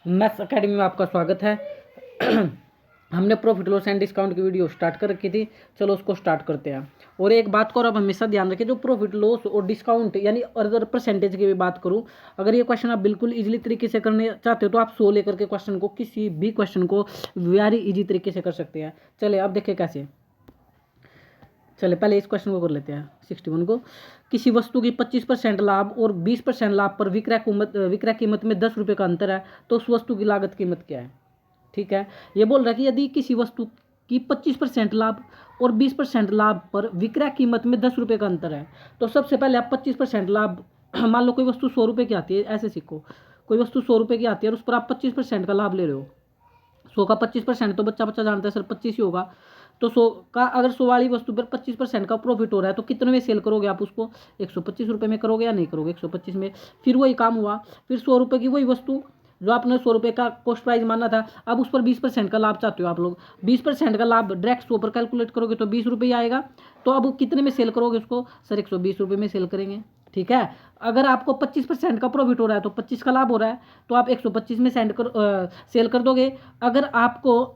Maths academy में आपका स्वागत है। हमने प्रॉफिट लॉस एंड डिस्काउंट की वीडियो स्टार्ट कर रखी थी, चलो उसको स्टार्ट करते हैं। और एक बात को और आप हमेशा ध्यान रखें, जो प्रॉफिट लॉस और डिस्काउंट यानी अगर परसेंटेज की भी बात करूं, अगर ये क्वेश्चन आप बिल्कुल इजीली तरीके से करने चाहते हो तो आप 100 लेकर के क्वेश्चन को, किसी भी क्वेश्चन को वेरी इजी तरीके से कर सकते हैं। चले अब देखें कैसे। चले पहले इस क्वेश्चन को कर लेते हैं 61 को। किसी वस्तु की 25% लाभ और 20% लाभ पर विक्रय कीमत में 10 रुपये का अंतर है, तो उस वस्तु की लागत कीमत क्या है। ठीक है, ये बोल रहा है कि यदि किसी वस्तु की 25% लाभ और 20% लाभ पर विक्रय कीमत में 10 रुपये का अंतर है, तो सबसे पहले आप 25% लाभ मान लो कोई वस्तु 100 रुपये की आती है, ऐसे सीखो। कोई वस्तु 100 रुपये की आती है और उस पर आप 25% का लाभ ले रहे हो। 100 का 25% तो बच्चा बच्चा जानता है सर 25 ही होगा। तो 100 का अगर 100 वाली वस्तु पर 25% का प्रॉफिट हो रहा है, तो कितने में सेल करोगे आप उसको? 125 रुपये में करोगे या नहीं करोगे? 125 में। फिर वही काम हुआ, फिर 100 रुपये की वही वस्तु जो आपने 100 रुपये का कॉस्ट प्राइस माना था, अब उस पर 20% का लाभ चाहते हो आप लोग। 20% का लाभ डायरेक्ट 100 पर कैलकुलेट करोगे तो 20 रुपये ही आएगा। तो अब कितने में सेल करोगे उसको? सर 120 रुपये में सेल करेंगे। ठीक है, अगर आपको 25% का प्रॉफिट हो रहा है तो 25 का लाभ हो रहा है, तो आप 125 में सेल कर दोगे। अगर आपको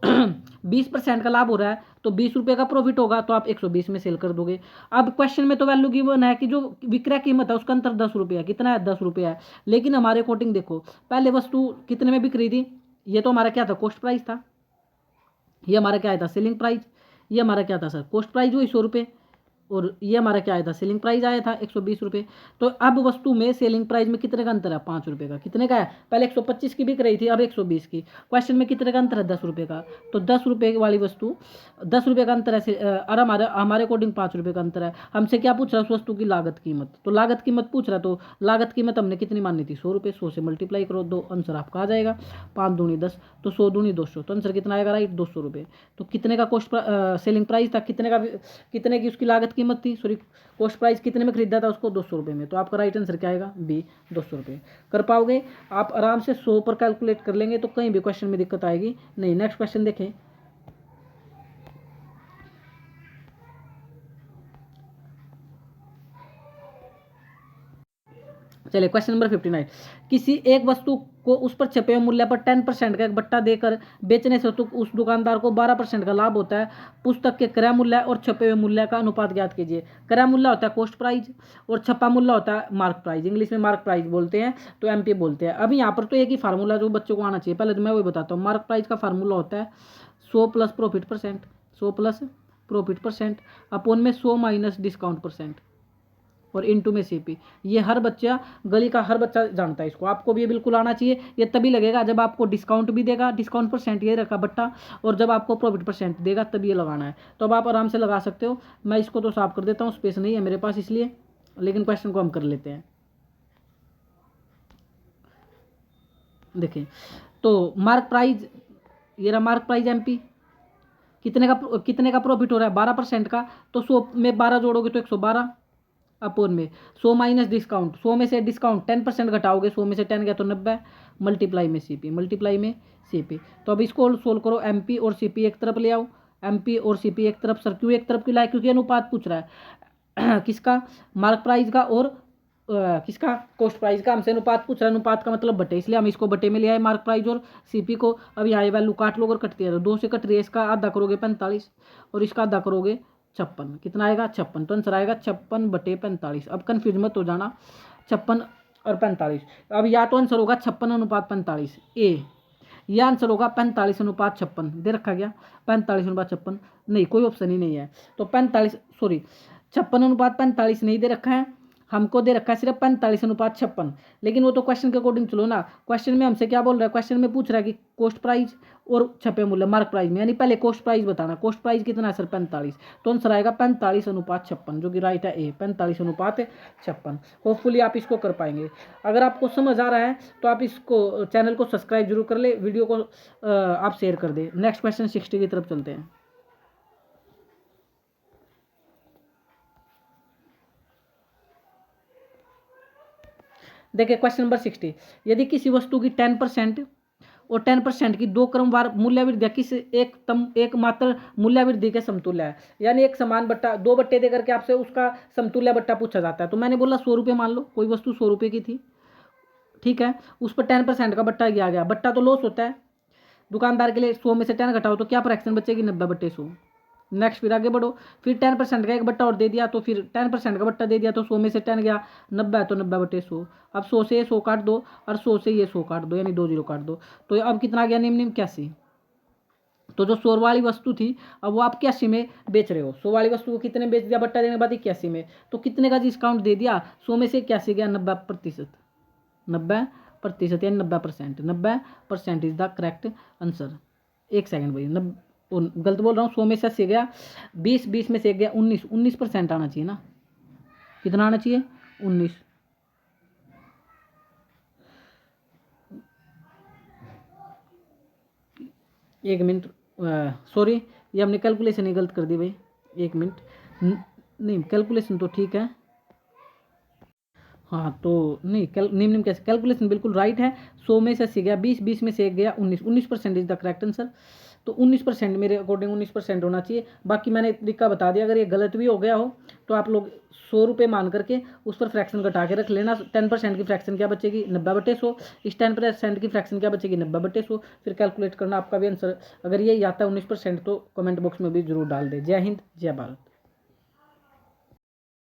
20% का लाभ हो रहा है तो 20 रुपये का प्रॉफिट होगा, तो आप 120 में सेल कर दोगे। अब क्वेश्चन में तो वैल्यू गिवन है कि जो विक्रय कीमत है उसका अंतर 10 रुपये है। कितना है? 10 रुपये है। लेकिन हमारे अकॉर्डिंग देखो, पहले वस्तु कितने में बिक रही थी? ये तो हमारा क्या था? कॉस्ट प्राइस था। ये हमारा क्या आया था? Selling price. ये हमारा क्या था सर? कॉस्ट प्राइस हुई 100 रुपये, और ये हमारा क्या आया था? सेलिंग प्राइस आया था 120 रुपये। तो अब वस्तु में सेलिंग प्राइस में कितने का अंतर है? 5 रुपये का। कितने का है? पहले 125 की बिक रही थी, अब 120 की। क्वेश्चन में कितने का अंतर है? 10 रुपये का। तो 10 रुपये वाली वस्तु 10 रुपये का अंतर है, और हमारे हमारे अकॉर्डिंग 5 रुपये का अंतर है। हमसे क्या पूछ रहा है? उस वस्तु की लागत कीमत। तो लागत कीमत पूछ रहा है, तो लागत कीमत हमने कितनी मानी थी? 100 रुपये। 100 से मल्टीप्लाई करो, दो आंसर आपका आ जाएगा। 5 दूनी 10, तो 100 दूनी 200, तो आंसर कितना आएगा? राइट, 200 रुपये। तो कितने का कॉस्ट सेलिंग प्राइस था? कितने की उसकी लागत कीमत थी? सॉरी, कॉस्ट प्राइस कितने में खरीदा था उसको? 200 रुपये में। तो आपका राइट आंसर क्या आएगा? बी, 200 रुपये। कर पाओगे आप? आराम से 100 पर कैलकुलेट कर लेंगे तो कहीं भी क्वेश्चन में दिक्कत आएगी नहीं। नेक्स्ट क्वेश्चन देखें। चलिए क्वेश्चन नंबर 59। किसी एक वस्तु को उस पर छपे हुए मूल्य पर 10% का एक बट्टा देकर बेचने से तो उस दुकानदार को 12% का लाभ होता है। पुस्तक के क्रय मूल्य और छपे हुए मूल्य का अनुपात ज्ञात कीजिए। क्रय मूल्य होता है कॉस्ट प्राइस और छपा मूल्य होता है मार्क प्राइस। इंग्लिश में मार्क प्राइस बोलते हैं, तो एमपी बोलते हैं। अभी यहाँ पर तो एक ही फार्मूला जो बच्चों को आना चाहिए, पहले तो मैं वही बताता हूँ। मार्क प्राइस का फार्मूला होता है 100 plus profit percent. 100 plus profit percent upon में 100 माइनस डिस्काउंट परसेंट, और इनटू में सीपी। ये हर बच्चा, गली का हर बच्चा जानता है इसको। आपको भी ये बिल्कुल आना चाहिए। ये तभी लगेगा जब आपको डिस्काउंट भी देगा, डिस्काउंट परसेंट ये रखा बट्टा, और जब आपको प्रॉफिट परसेंट देगा तब ये लगाना है। तो अब आप आराम से लगा सकते हो। मैं इसको तो साफ कर देता हूँ, स्पेस नहीं है मेरे पास इसलिए, लेकिन क्वेश्चन को हम कर लेते हैं। देखिए, तो मार्क प्राइस, ये रहा मार्क प्राइस एमपी। कितने का प्रॉफिट हो रहा है? 12% का। तो 100 में 12 जोड़ोगे तो 112 अपोन में 100 माइनस डिस्काउंट। 100 में से डिस्काउंट 10% घटाओगे, 100 में से 10 गया तो 90, मल्टीप्लाई में सीपी, मल्टीप्लाई में सीपी। तो अब इसको सोल्व करो। एमपी और सीपी एक तरफ ले आओ। एमपी और सीपी एक तरफ। सर क्यों एक तरफ क्यों लाए? क्योंकि अनुपात पूछ रहा है किसका? मार्क प्राइस का और किसका? कॉस्ट प्राइस का। हमसे अनुपात पूछ रहा है, अनुपात का मतलब बटे, इसलिए हम इसको बटे में ले आए मार्क प्राइस और सीपी को। अब यहाँ ये वैल्यू काट लो, अगर कटती है तो 2 से कट रही है। इसका आधा करोगे 45 और इसका आधा करोगे 56। कितना आएगा? 56। तो आंसर आएगा 56 बटे 45। अब कन्फ्यूज मत हो जाना, 56 और 45। अब या तो आंसर होगा 56 अनुपात 45 ए, या आंसर होगा 45 अनुपात 56। दे रखा गया 45 अनुपात 56, नहीं कोई ऑप्शन ही नहीं है। तो 45, सॉरी 56 अनुपात 45 नहीं दे रखा है, हमको दे रखा है सिर्फ 45 अनुपात 56। लेकिन वो तो क्वेश्चन के अकॉर्डिंग चलो ना। क्वेश्चन में हमसे क्या बोल रहा है? क्वेश्चन में पूछ रहा है कि कॉस्ट प्राइस और छपे मूल्य मार्क प्राइस में, यानी पहले कॉस्ट प्राइस बताना। कॉस्ट प्राइस कितना है सर? 45। तो आंसर आएगा 45 अनुपात 56, जो कि राइट है ए, 45 अनुपात 56। होपफुली आप इसको कर पाएंगे। अगर आपको समझ आ रहा है तो आप इसको चैनल को सब्सक्राइब जरूर कर ले, वीडियो को आप शेयर कर दे। नेक्स्ट क्वेश्चन 60 की तरफ चलते हैं। देखिए क्वेश्चन नंबर 60। यदि किसी वस्तु की 10% और 10% की 2 क्रमवार मूल्य वृद्धि किस एक मात्र मूल्य वृद्धि के समतुल्य है, यानी एक समान बट्टा, 2 बट्टे देकर के आपसे उसका समतुल्य बट्टा पूछा जाता है। तो मैंने बोला 100 रुपये मान लो, कोई वस्तु 100 रुपये की थी, ठीक है, उस पर 10% का बट्टा आ गया। बट्टा तो लॉस होता है दुकानदार के लिए। 100 में से 10 घटाओ तो क्या फ्रैक्शन बचेगी, 90/100। नेक्स्ट फिर आगे बढ़ो, फिर 10% का एक बट्टा और दे दिया, तो फिर 10% का बट्टा दे दिया, तो 100 में से 10 गया, 90 है तो 90/100। अब 100 से ये 100 काट दो और 100 से ये 100 काट दो, यानी 2 0 काट दो। तो अब कितना आ गया, निम्न 81। तो जो 100 वाली वस्तु थी अब वो आप 81 में बेच रहे हो। 100 वाली वस्तु को कितने बेच दिया बट्टा देने के बाद, 81 में। तो कितने का डिस्काउंट दे दिया, 100 में से 81 गया, 90%। 90% यानी 90%। 90% इज द करेक्ट आंसर। एक सेकंड भाई, गलत बोल रहा हूँ। 100 में से 80 गया, 20 में से गया 19% आना चाहिए ना। कितना आना चाहिए, 19। एक मिनट, सॉरी, ये हमने कैलकुलेशन ही गलत कर दी भाई। एक मिनट, नहीं कैलकुलेशन तो ठीक है। हाँ तो नहीं, निम्न कैसे, कैलकुलेशन बिल्कुल राइट है। 100 में से 80 गया, 20 में से 1 गया 19% इज द करेक्ट आंसर। तो 19% मेरे अकॉर्डिंग 19% होना चाहिए। बाकी मैंने तरीका बता दिया, अगर ये गलत भी हो गया हो तो आप लोग 100 रुपये मान करके उस पर फ्रैक्शन घटा के रख लेना। 10% की फ्रैक्शन क्या बचेगी, 90/100। इस 10% की फ्रैक्शन क्या बचेगी, 90/100। फिर कैलकुलेट करना, आपका भी आंसर अगर यही आता है 19% तो कमेंट बॉक्स में भी जरूर डाल दे। जय हिंद, जय भारत।